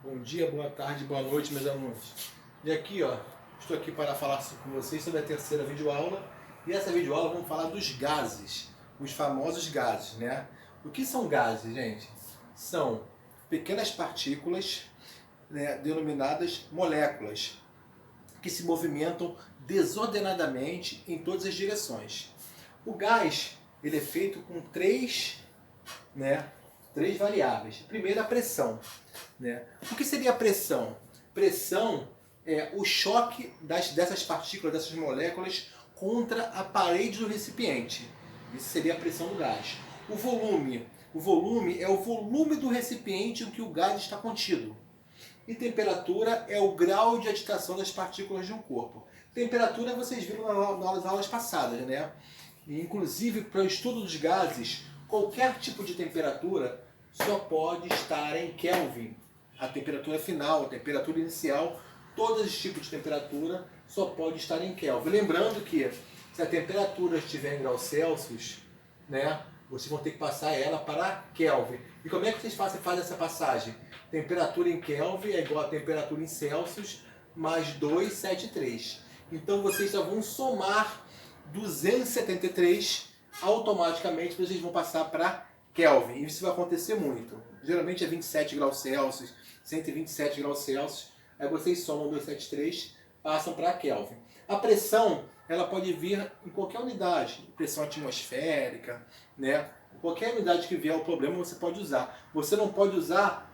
Bom dia, boa tarde, boa noite, meus alunos. E aqui, estou aqui para falar com vocês sobre a terceira videoaula. E essa videoaula vamos falar dos gases, os famosos gases, né? O que são gases, gente? São pequenas partículas, né, denominadas moléculas, que se movimentam desordenadamente em todas as direções. O gás, ele é feito com três variáveis. Primeiro, a pressão. Né? O que seria a pressão? Pressão é o choque dessas partículas, dessas moléculas contra a parede do recipiente. Isso seria a pressão do gás. O volume é o volume do recipiente em que o gás está contido. E temperatura é o grau de agitação das partículas de um corpo. Temperatura vocês viram nas aulas passadas, né? E, inclusive, para o estudo dos gases, qualquer tipo de temperatura só pode estar em Kelvin. A temperatura final, a temperatura inicial, todos os tipos de temperatura só pode estar em Kelvin. Lembrando que se a temperatura estiver em graus Celsius, né, vocês vão ter que passar ela para Kelvin. E como é que vocês fazem essa passagem? Temperatura em Kelvin é igual a temperatura em Celsius mais 273. Então vocês já vão somar 273 automaticamente, vocês vão passar para Kelvin. E isso vai acontecer muito. Geralmente é 27 graus Celsius, 127 graus Celsius. Aí vocês somam 273, passam para Kelvin. A pressão, ela pode vir em qualquer unidade. Pressão atmosférica, né? Qualquer unidade que vier o problema você pode usar. Você não pode usar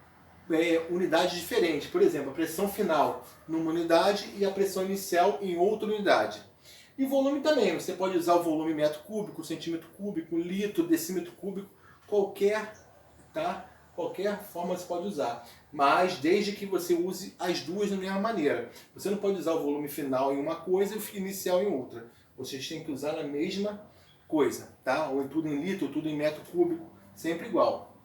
unidades diferentes. Por exemplo, a pressão final numa unidade e a pressão inicial em outra unidade. E volume também. Você pode usar o volume metro cúbico, centímetro cúbico, litro, decímetro cúbico. Qualquer forma você pode usar, mas desde que você use as duas da mesma maneira. Você não pode usar o volume final em uma coisa e o inicial em outra. Vocês têm que usar a mesma coisa, tá? Ou tudo em litro, tudo em metro cúbico, sempre igual.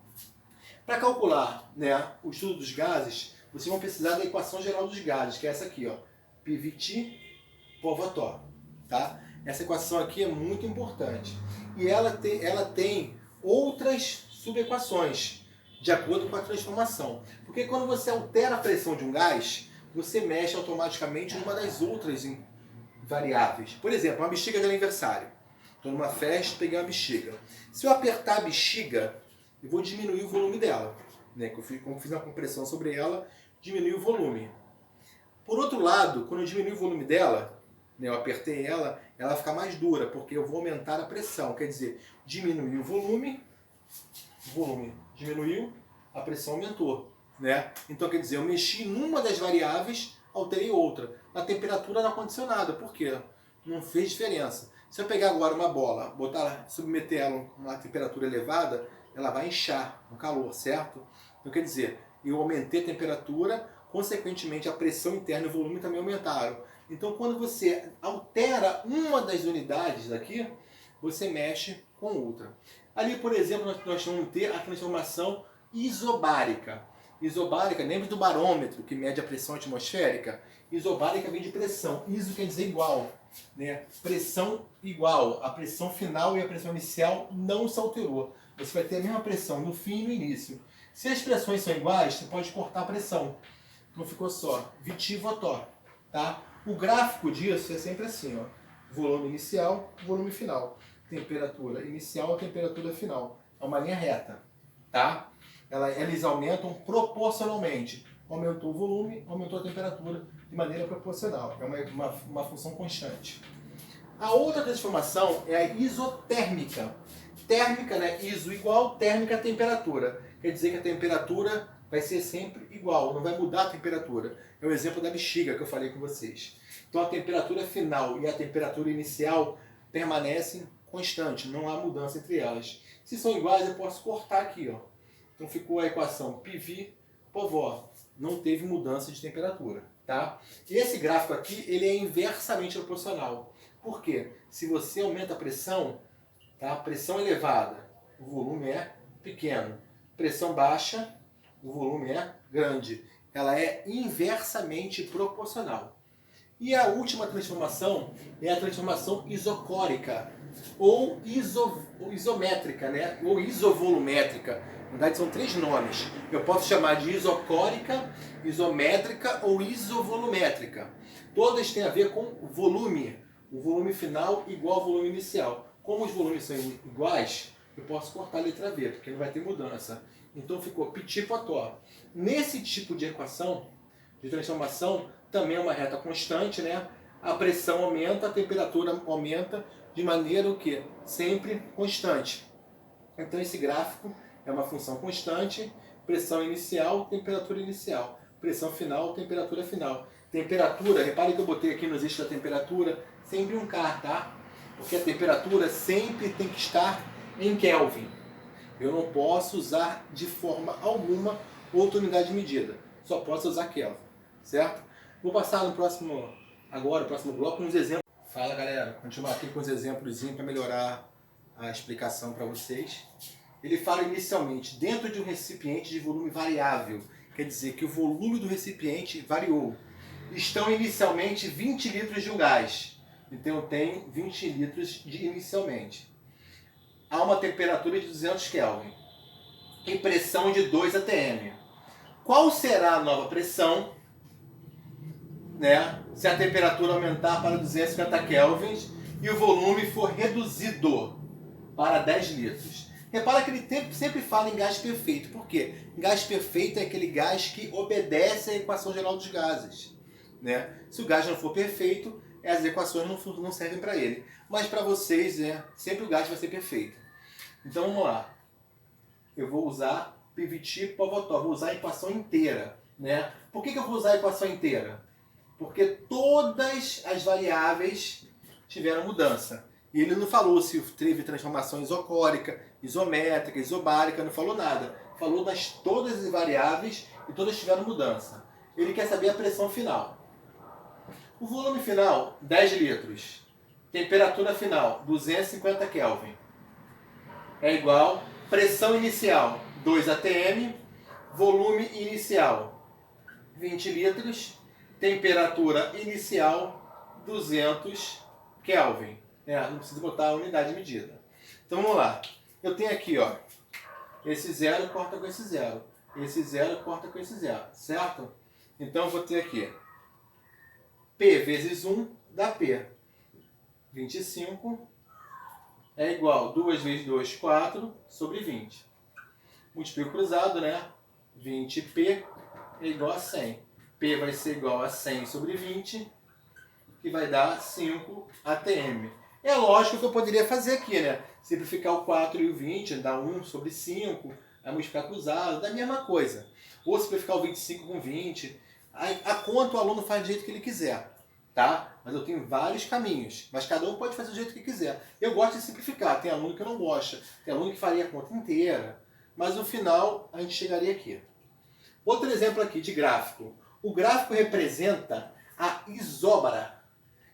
Para calcular, né, o estudo dos gases, vocês vão precisar da equação geral dos gases, que é essa aqui, PVT por Votor, tá? Essa equação aqui é muito importante. E ela tem outras subequações, de acordo com a transformação. Porque quando você altera a pressão de um gás, você mexe automaticamente numa das outras variáveis. Por exemplo, uma bexiga de aniversário. Estou numa festa, peguei uma bexiga. Se eu apertar a bexiga, eu vou diminuir o volume dela. Né? Como fiz uma compressão sobre ela, diminui o volume. Por outro lado, quando eu diminuir o volume dela, né, eu apertei ela, ela vai ficar mais dura, porque eu vou aumentar a pressão. Quer dizer, diminuir o volume diminuiu, a pressão aumentou. Né? Então, quer dizer, eu mexi numa das variáveis, alterei outra. Na temperatura não aconteceu nada, por quê? Não fez diferença. Se eu pegar agora uma bola, submeter ela a uma temperatura elevada, ela vai inchar no calor, certo? Então, quer dizer, eu aumentei a temperatura, consequentemente a pressão interna e o volume também aumentaram. Então, quando você altera uma das unidades aqui, você mexe com outra. Ali, por exemplo, nós vamos ter a transformação isobárica. Isobárica, lembra do barômetro que mede a pressão atmosférica? Isobárica vem de pressão. Iso quer dizer igual. Né? Pressão igual. A pressão final e a pressão inicial não se alterou. Você vai ter a mesma pressão no fim e no início. Se as pressões são iguais, você pode cortar a pressão. Não ficou só. VT Votor. Tá? O gráfico disso é sempre assim. Volume inicial, volume final. Temperatura inicial, temperatura final. É uma linha reta. Tá? Eles aumentam proporcionalmente. Aumentou o volume, aumentou a temperatura de maneira proporcional. É uma função constante. A outra transformação é a isotérmica. Térmica, né? Iso igual, térmica temperatura. Quer dizer que a temperatura vai ser sempre igual, não vai mudar a temperatura. É o exemplo da bexiga que eu falei com vocês. Então a temperatura final e a temperatura inicial permanecem constantes, não há mudança entre elas. Se são iguais, eu posso cortar aqui. Então ficou a equação PV por Votor. Não teve mudança de temperatura. Tá? E esse gráfico aqui ele é inversamente proporcional. Por quê? Se você aumenta a pressão, tá? Pressão elevada, o volume é pequeno. Pressão baixa, o volume é grande. Ela é inversamente proporcional. E a última transformação é a transformação isocórica. ou isométrica, né? Ou isovolumétrica. Na verdade, são 3 nomes. Eu posso chamar de isocórica, isométrica ou isovolumétrica. Todas têm a ver com volume. O volume final igual ao volume inicial. Como os volumes são iguais, eu posso cortar a letra V, porque não vai ter mudança. Então ficou Petit-Potó. Nesse tipo de equação, de transformação, também é uma reta constante, né? A pressão aumenta, a temperatura aumenta, de maneira o quê? Sempre constante. Então esse gráfico é uma função constante, pressão inicial, temperatura inicial. Pressão final, temperatura final. Temperatura, repare que eu botei aqui nos eixos da temperatura, sempre um K, tá? Porque a temperatura sempre tem que estar em Kelvin. Eu não posso usar de forma alguma outra unidade de medida. Só posso usar Kelvin, certo? Vou passar no próximo bloco, uns exemplos. Fala galera, continuar aqui com os exemplos para melhorar a explicação para vocês. Ele fala inicialmente, dentro de um recipiente de volume variável, quer dizer que o volume do recipiente variou. Estão inicialmente 20 litros de um gás, então eu tenho 20 litros inicialmente. Há uma temperatura de 200 Kelvin e pressão de 2 atm. Qual será a nova pressão, né, se a temperatura aumentar para 250 kelvins e o volume for reduzido para 10 litros? Repara que ele sempre fala em gás perfeito. Por quê? Gás perfeito é aquele gás que obedece à equação geral dos gases, né? Se o gás não for perfeito, as equações não servem para ele. Mas para vocês, sempre o gás vai ser perfeito. Então vamos lá. Eu vou usar Petit-Potó, vou usar a equação inteira, né? Por que eu vou usar a equação inteira? Porque todas as variáveis tiveram mudança. E ele não falou se teve transformação isocórica, isométrica, isobárica, não falou nada. Falou das todas as variáveis e todas tiveram mudança. Ele quer saber a pressão final. O volume final, 10 litros. Temperatura final, 250 Kelvin. É igual pressão inicial, 2 atm. Volume inicial, 20 litros. Temperatura inicial, 200 Kelvin. Não precisa botar a unidade de medida. Então vamos lá. Eu tenho aqui, ó, esse zero corta com esse zero. Esse zero corta com esse zero, certo? Então eu vou ter aqui P vezes 1 dá P. 25 é igual a 2 vezes 2, 4, sobre 20. Multiplico cruzado, né? 20P é igual a 100. P vai ser igual a 100 sobre 20, que vai dar 5 atm. É lógico que eu poderia fazer aqui, né? Simplificar o 4 e o 20, dá 1 sobre 5, aí multiplicar cruzado, dá a mesma coisa. Ou simplificar o 25 com 20. A conta o aluno faz do jeito que ele quiser, tá? Mas eu tenho vários caminhos, mas cada um pode fazer do jeito que quiser. Eu gosto de simplificar, tem aluno que não gosta, tem aluno que faria a conta inteira, mas no final a gente chegaria aqui. Outro exemplo aqui de gráfico. O gráfico representa a isóbara.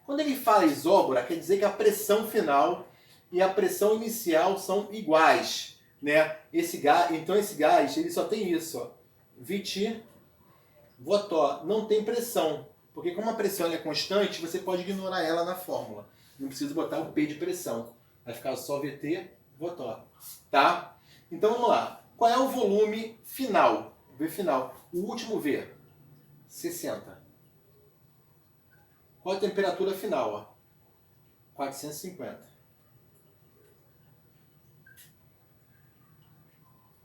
Quando ele fala isóbara, quer dizer que a pressão final e a pressão inicial são iguais, né? Então esse gás ele só tem isso, ó, Petit-Potó, não tem pressão, porque como a pressão é constante, você pode ignorar ela na fórmula. Não precisa botar o P de pressão, vai ficar só VT-Potó, tá? Então vamos lá. Qual é o volume final? V final, o último V, 60. Qual a temperatura final? Ó? 450.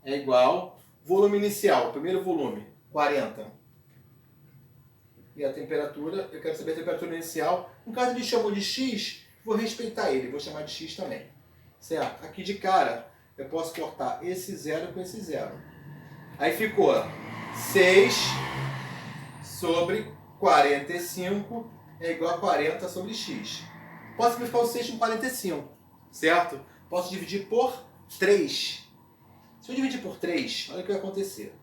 É igual volume inicial, primeiro volume, 40. E a temperatura, eu quero saber a temperatura inicial. No caso ele chamou de X, vou respeitar ele, vou chamar de X também. Certo? Aqui de cara, eu posso cortar esse zero com esse zero. Aí ficou 6 sobre 45 é igual a 40 sobre x. Posso simplificar o 6 com 45, certo? Posso dividir por 3. Se eu dividir por 3, olha o que vai acontecer.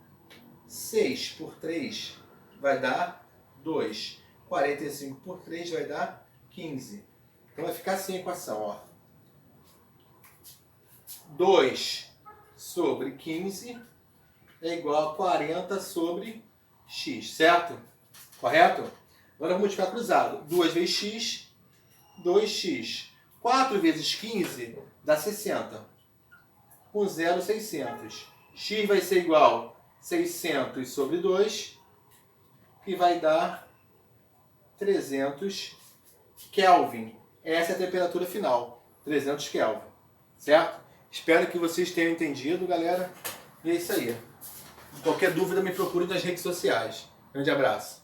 6 por 3 vai dar 2. 45 por 3 vai dar 15. Então vai ficar assim a equação, ó. 2 sobre 15 é igual a 40 sobre x, certo? Correto? Agora vamos multiplicar cruzado. 2 vezes x, 2x. 4 vezes 15 dá 60. Com 0, 600. X vai ser igual a 600 sobre 2, que vai dar 300 Kelvin. Essa é a temperatura final, 300 Kelvin. Certo? Espero que vocês tenham entendido, galera. E é isso aí. Qualquer dúvida, me procure nas redes sociais. Grande abraço.